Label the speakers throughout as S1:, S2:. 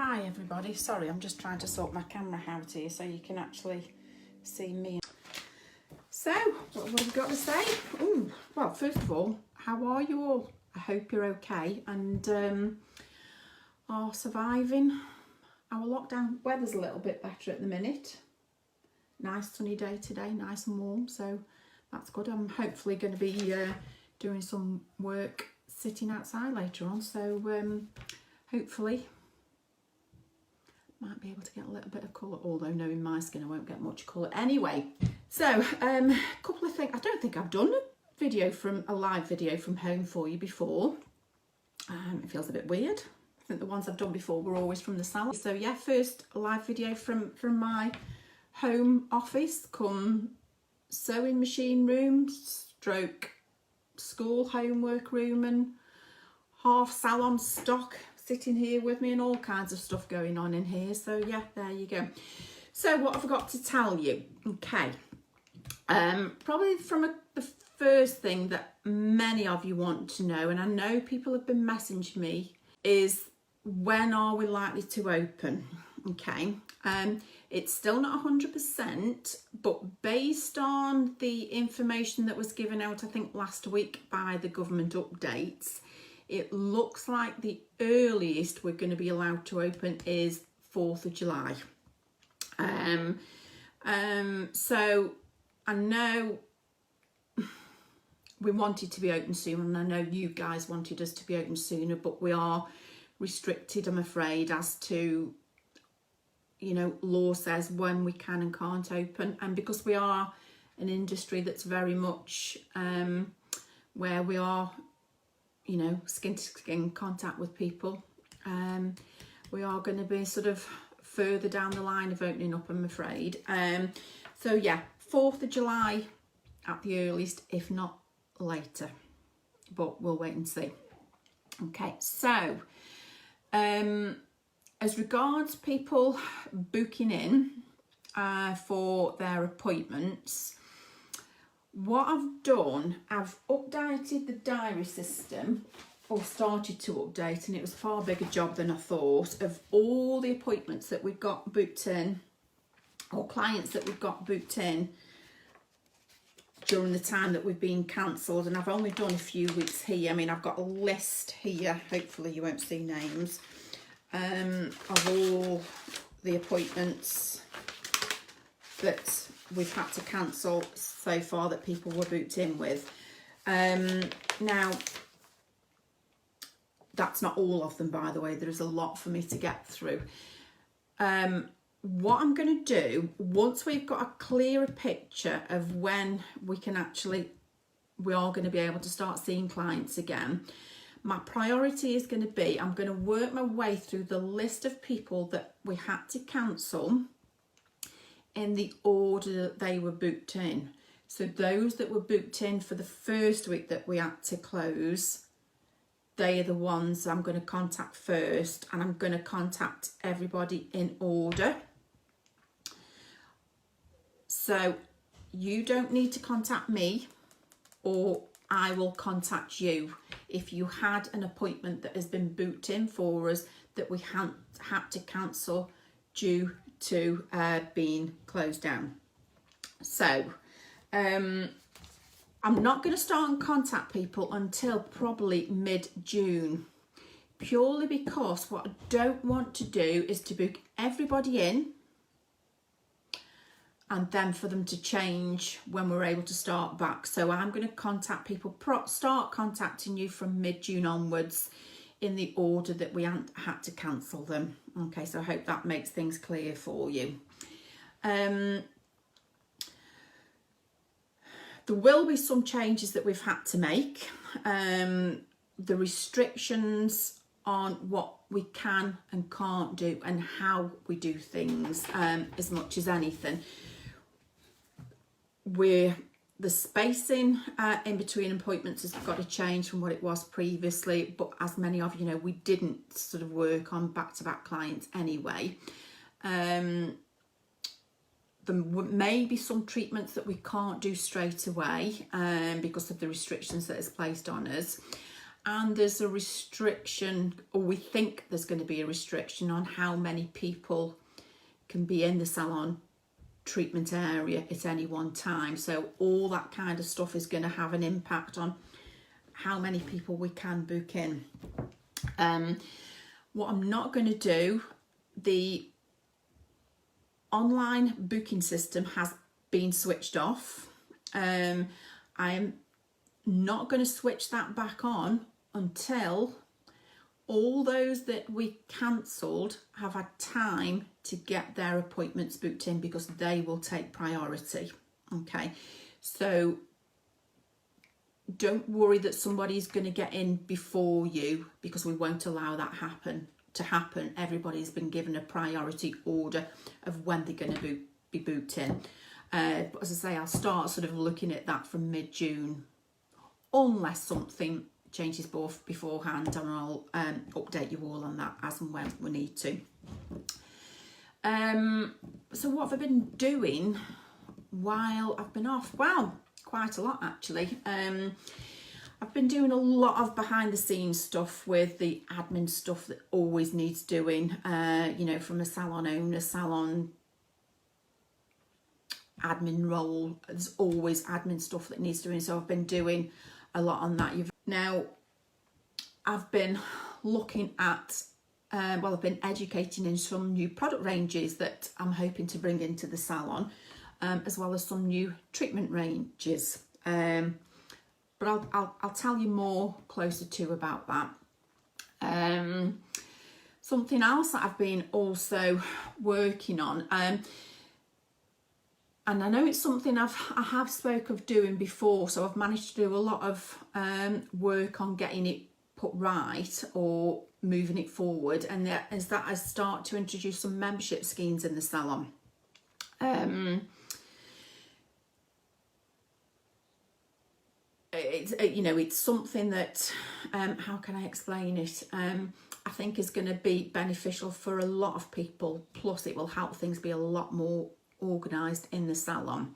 S1: Hi everybody, sorry I'm just trying to sort my camera out here so you can actually see me. So, what have we got to say? Ooh, well, first of all, how are you all? I hope you're okay and are surviving our lockdown. Weather's a little bit better at the minute. Nice sunny day today, nice and warm, so that's good. I'm hopefully going to be doing some work sitting outside later on, so hopefully might be able to get a little bit of colour, although knowing my skin I won't get much colour anyway. So a couple of things. I don't think I've done a live video from home for you before. It feels a bit weird. I think the ones I've done before were always from the salon. So yeah, first live video from my home office, come sewing machine room, stroke school homework room, and half salon stock sitting here with me and all kinds of stuff going on in here. So yeah, there you go. So what have I got to tell you? Okay, probably the first thing that many of you want to know, and I know people have been messaging me, is when are we likely to open? Okay, it's still not 100%, but based on the information that was given out, I think last week by the government updates, it looks like the earliest we're going to be allowed to open is 4th of July. So I know we wanted to be open soon, and I know you guys wanted us to be open sooner, but we are restricted, I'm afraid, as to, you know, law says when we can and can't open. And because we are an industry that's very much where we are, you know, skin to skin contact with people, we are going to be sort of further down the line of opening up, I'm afraid. So yeah, 4th of July at the earliest, if not later, but we'll wait and see. Okay, so as regards people booking in for their appointments, what I've done, I've updated the diary system, or started to update, and it was a far bigger job than I thought, of all the appointments that we've got booked in, or clients that we've got booked in during the time that we've been cancelled. And I've only done a few weeks here. I mean, I've got a list here, hopefully you won't see names, of all the appointments that we've had to cancel so far that people were booked in with. Now, that's not all of them, by the way. There is a lot for me to get through. What I'm going to do, once we've got a clearer picture of when we are going to be able to start seeing clients again, my priority is going to be, I'm going to work my way through the list of people that we had to cancel in the order that they were booked in. So those that were booked in for the first week that we had to close, they are the ones I'm going to contact first, and I'm going to contact everybody in order. So you don't need to contact me, or I will contact you if you had an appointment that has been booked in for us that we had to cancel due to being closed down. So I'm not going to start and contact people until probably mid-June, purely because what I don't want to do is to book everybody in and then for them to change when we're able to start back. So I'm going to contact people, start contacting you from mid-June onwards in the order that we had to cancel them. Okay, so I hope that makes things clear for you. There will be some changes that we've had to make. The restrictions on what we can and can't do and how we do things, as much as anything. The spacing in between appointments has got to change from what it was previously, but as many of you know, we didn't sort of work on back-to-back clients anyway. There may be some treatments that we can't do straight away because of the restrictions that is placed on us. and there's a restriction, or we think there's going to be a restriction on how many people can be in the salon treatment area at any one time. So all that kind of stuff is going to have an impact on how many people we can book in. What I'm not going to do, the online booking system has been switched off. I am not going to switch that back on until all those that we cancelled have had time to get their appointments booked in, because they will take priority. Okay, so don't worry that somebody's going to get in before you, because we won't allow that to happen. Everybody's been given a priority order of when they're going to be booked in. But as I say, I'll start sort of looking at that from mid-June, unless something changes beforehand, and I'll update you all on that as and when we need to. So what have I been doing while I've been off? Well, quite a lot actually. I've been doing a lot of behind the scenes stuff with the admin stuff that always needs doing, you know, from a salon owner, salon admin role. There's always admin stuff that needs doing, so I've been doing a lot on that. Now, I've been looking at, well, I've been educating in some new product ranges that I'm hoping to bring into the salon, as well as some new treatment ranges. But I'll tell you more closer to about that. Something else that I've been also working on, and I know it's something I have spoke of doing before, so I've managed to do a lot of work on getting it put right or moving it forward, and that is that I start to introduce some membership schemes in the salon. It's something that, how can I explain it? I think is going to be beneficial for a lot of people, plus it will help things be a lot more organised in the salon.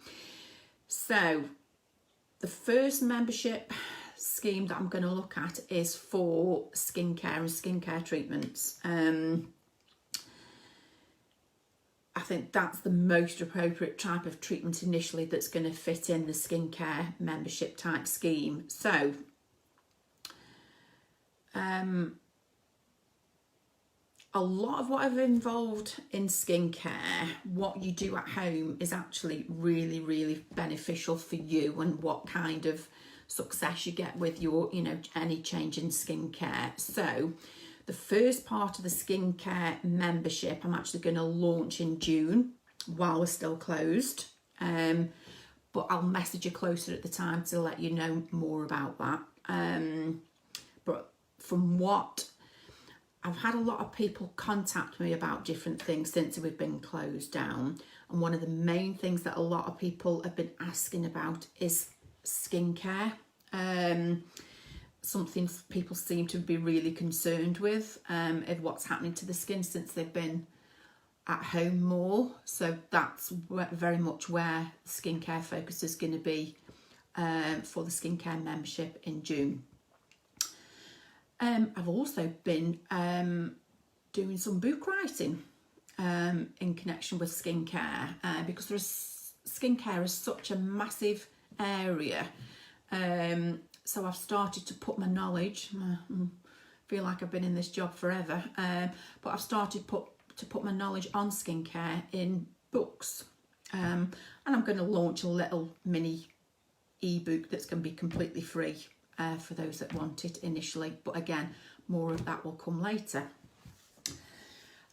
S1: So the first membership scheme that I'm going to look at is for skincare and skincare treatments. I think that's the most appropriate type of treatment initially that's going to fit in the skincare membership type scheme. So a lot of what I've involved in skincare, what you do at home, is actually really, really beneficial for you and what kind of success you get with your, any change in skincare. So the first part of the skincare membership I'm actually going to launch in June while we're still closed. But I'll message you closer at the time to let you know more about that. But from what I've had, a lot of people contact me about different things since we've been closed down. And one of the main things that a lot of people have been asking about is skincare. Something people seem to be really concerned with, of what's happening to the skin since they've been at home more. So that's very much where skincare focus is going to be for the skincare membership in June. I've also been doing some book writing in connection with skincare, because skincare is such a massive area. So I've started to put my knowledge, feel like I've been in this job forever, but I've started to put my knowledge on skincare in books. And I'm going to launch a little mini ebook that's going to be completely free for those that want it initially. But again, more of that will come later.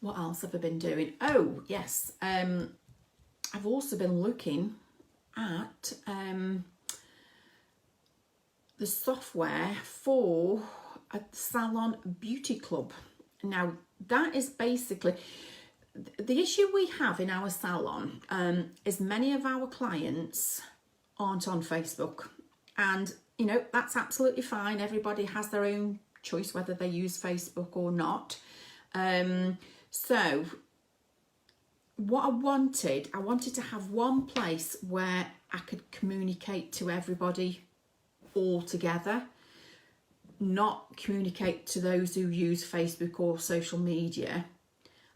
S1: What else have I been doing? Oh, yes. I've also been looking at the software for a salon beauty club. Now, that is basically the issue we have in our salon, is many of our clients aren't on Facebook, and that's absolutely fine. Everybody has their own choice whether they use Facebook or not. So what I wanted to have one place where I could communicate to everybody all together, not communicate to those who use Facebook or social media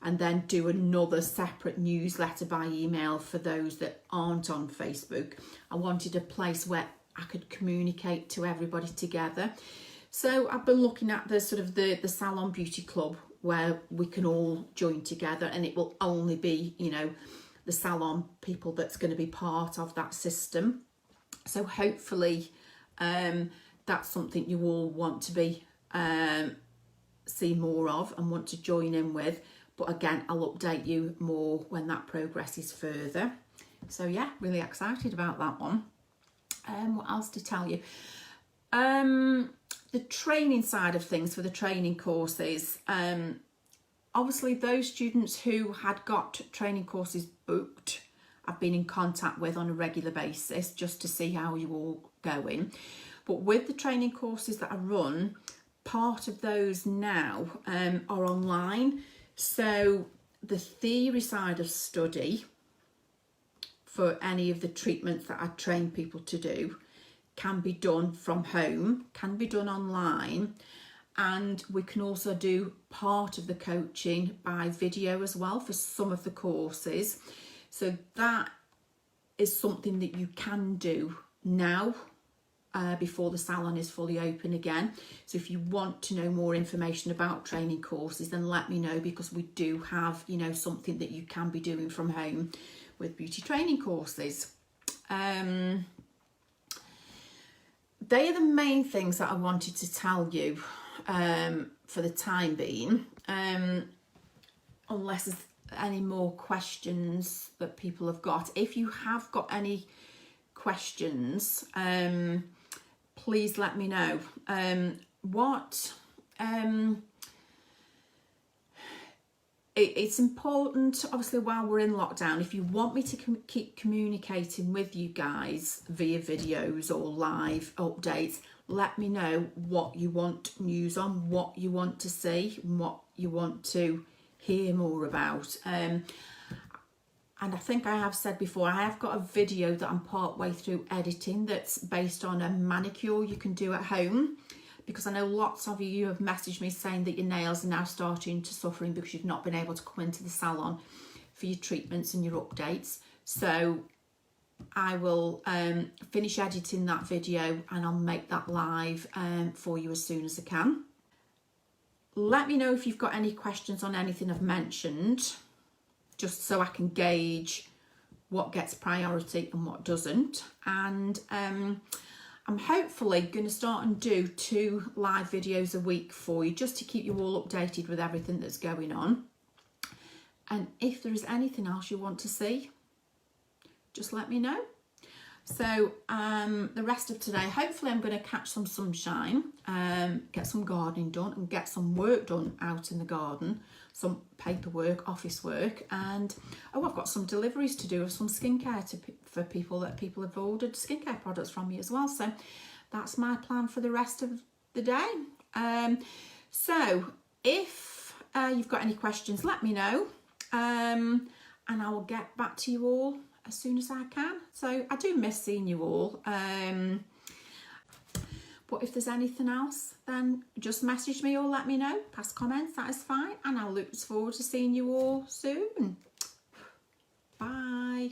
S1: and then do another separate newsletter by email for those that aren't on Facebook. I wanted a place where I could communicate to everybody together. So I've been looking at the sort of the Salon Beauty Club, where we can all join together, and it will only be, you know, the salon people that's going to be part of that system. So hopefully that's something you all want to be see more of and want to join in with. But again, I'll update you more when that progresses further. So yeah, really excited about that one. What else to tell you? The training side of things for the training courses. Obviously those students who had got training courses booked, I've been in contact with on a regular basis just to see how you all going. But with the training courses that I run, part of those now are online. So the theory side of study for any of the treatments that I train people to do can be done from home, can be done online, and we can also do part of the coaching by video as well for some of the courses. So that is something that you can do now before the salon is fully open again. So if you want to know more information about training courses, then let me know, because we do have, you know, something that you can be doing from home with beauty training courses. They are the main things that I wanted to tell you for the time being, unless there's any more questions that people have got. If you have got any questions, please let me know. It's important, obviously, while we're in lockdown, if you want me to keep communicating with you guys via videos or live updates, let me know what you want news on, what you want to see, and what you want to hear more about. And I think I have said before, I have got a video that I'm part way through editing that's based on a manicure you can do at home, because I know lots of you have messaged me saying that your nails are now starting to suffering because you've not been able to come into the salon for your treatments and your updates. So I will finish editing that video and I'll make that live for you as soon as I can. Let me know if you've got any questions on anything I've mentioned, just so I can gauge what gets priority and what doesn't. And I'm hopefully going to start and do 2 live videos a week for you, just to keep you all updated with everything that's going on. And if there is anything else you want to see, just let me know. So the rest of today, hopefully I'm going to catch some sunshine, get some gardening done and get some work done out in the garden, some paperwork, office work, and I've got some deliveries to do of some skincare for people that people have ordered skincare products from me as well. So that's my plan for the rest of the day. So if you've got any questions, let me know, and I will get back to you all as soon as I can. So I do miss seeing you all. But if there's anything else, then just message me or let me know. Pass comments, that is fine. And I look forward to seeing you all soon. Bye.